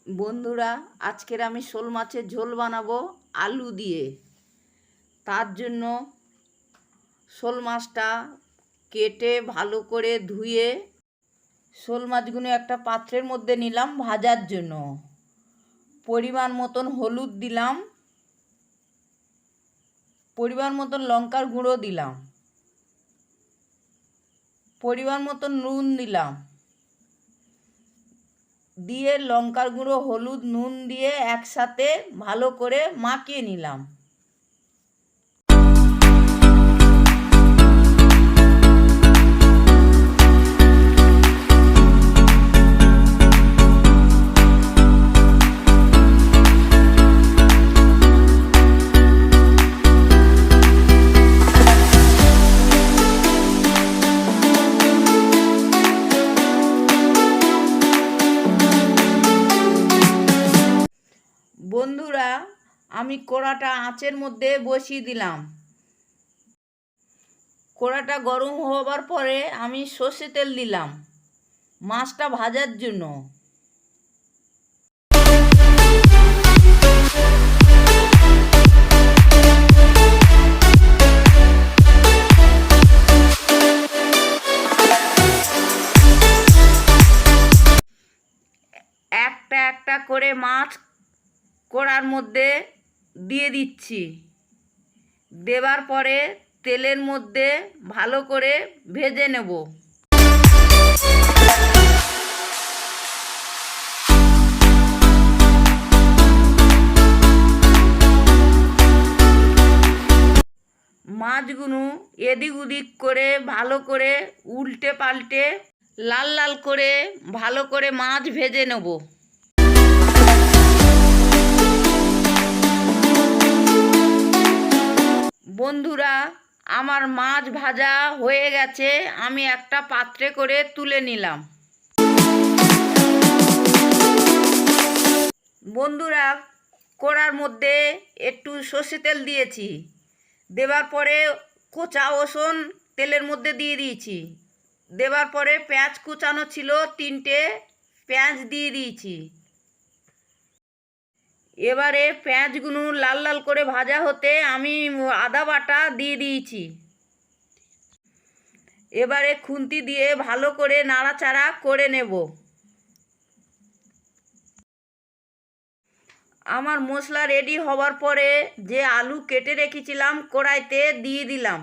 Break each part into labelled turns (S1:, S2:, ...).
S1: বন্ধুরা, আজকের আমি শোল মাছের ঝোল বানাবো আলু দিয়ে। তার জন্য শোল মাছটা কেটে ভালো করে ধুয়ে শোল মাছগুলো একটা পাত্রের মধ্যে নিলাম ভাজার জন্য। পরিমাণ মতন হলুদ দিলাম, পরিমাণ মতন লঙ্কার গুঁড়ো দিলাম, পরিমাণ মতন নুন দিলাম, দিয়ে লঙ্কার গুঁড়ো হলুদ নুন দিয়ে একসাথে ভালো করে মাখিয়ে নিলাম। বন্ধুরা, আমি কড়াটা আঁচের মধ্যে বসিয়ে দিলাম। কড়াটা গরম হবার পরে আমি সর্ষে তেল দিলাম মাছটা ভাজার জন্য। একটা একটা করে মাছ কড়ার মধ্যে দিয়ে দিচ্ছি। দেওয়ার পরে তেলের মধ্যে ভালো করে ভেজে নেব। মাছগুলো এদিক ওদিক করে ভালো করে উল্টে পাল্টে লাল লাল করে ভালো করে মাছ ভেজে নেব। বন্ধুরা, আমার মাছ ভাজা হয়ে গেছে, আমি একটা পাত্রে করে তুলে নিলাম। বন্ধুরা, কড়ার মধ্যে একটু সর্ষে তেল দিয়েছি। দেওয়ার পরে কোচা রসুন তেলের মধ্যে দিয়ে দিয়েছি। দেওয়ার পরে পেঁয়াজ কুচানো ছিল 3টে, পেঁয়াজ দিয়ে দিয়েছি। এবারে পেঁয়াজগুলো লাল লাল করে ভাজা হতে আমি আদা বাটা দিয়ে দিয়েছি। এবারে খুন্তি দিয়ে ভালো করে নাড়াচাড়া করে নেব। আমার মশলা রেডি হওয়ার পরে যে আলু কেটে রেখেছিলাম কড়াইতে দিয়ে দিলাম।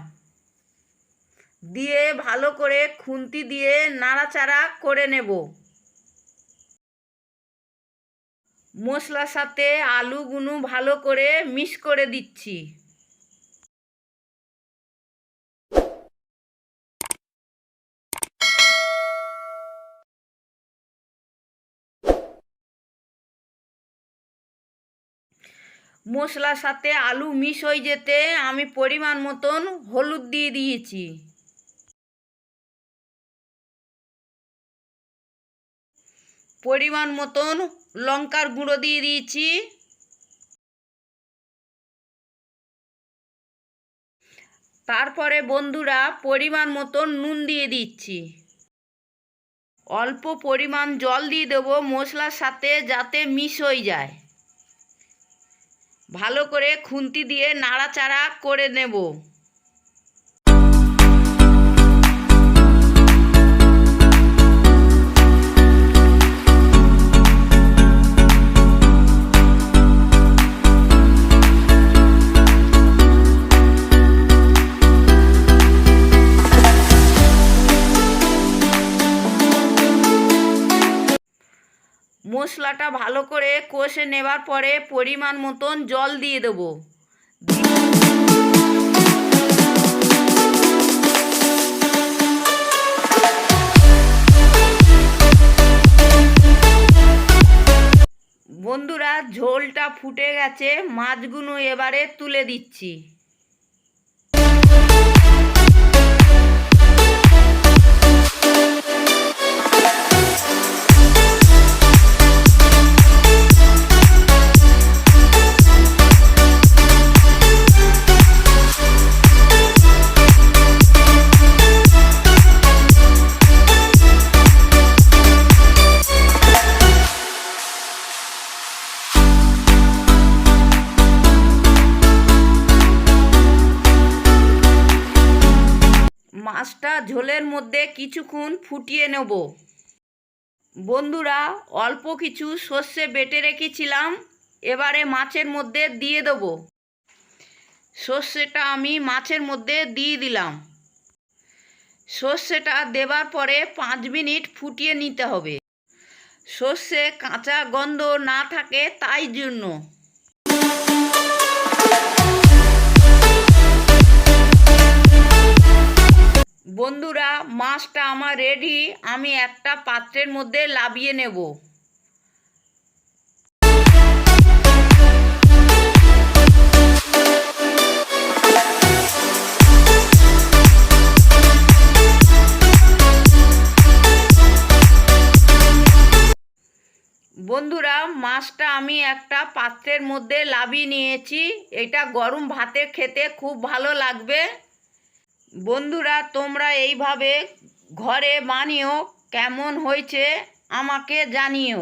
S1: দিয়ে ভালো করে খুন্তি দিয়ে নাড়াচাড়া করে নেব। মশলার সাথে আলুগুলো ভালো করে মিক্স করে দিচ্ছি। মশলার সাথে আলু মিক্স হয়ে যেতে আমি পরিমাণ মতন হলুদ দিয়ে দিয়েছি। পরিমাণ মতন লঙ্কার গুঁড়ো দিয়ে দিয়েছি। তারপরে বন্ধুরা পরিমাণ মতন নুন দিয়ে দিচ্ছি। অল্প পরিমাণ জল দিয়ে দেবো মশলার সাথে যাতে মিক্স হয়ে যায়। ভালো করে খুন্তি দিয়ে নাড়াচাড়া করে নেব। মশলাটা ভালো করে কষে নেবার পরে পরিমাণ মতন জল দিয়ে দেবো। বন্ধুরা, ঝোলটা ফুটে গেছে, মাছগুলো এবারে তুলে দিচ্ছি। মাছটা ঝোলের মধ্যে কিছুক্ষণ ফুটিয়ে নেব। বন্ধুরা, অল্প কিছু সর্ষে বেটে রেখেছিলাম, এবারে মাছের মধ্যে দিয়ে দেব। সর্ষেটা আমি মাছের মধ্যে দিয়ে দিলাম। সর্ষেটা দেবার পরে 5 মিনিট ফুটিয়ে নিতে হবে, সর্ষে কাঁচা গন্ধ না থাকে তাই জন্য। বন্ধুরা, মাছটা আমার রেডি, আমি একটা পাত্রের মধ্যে নামিয়ে নেব। বন্ধুরা, মাছটা আমি একটা পাত্রের মধ্যে নামিয়ে নিয়েছি। এটা গরম ভাতে খেতে খুব ভালো লাগবে। বন্ধুরা, তোমরা এইভাবে ঘরে বানিও, কেমন হয়েছে আমাকে জানিও।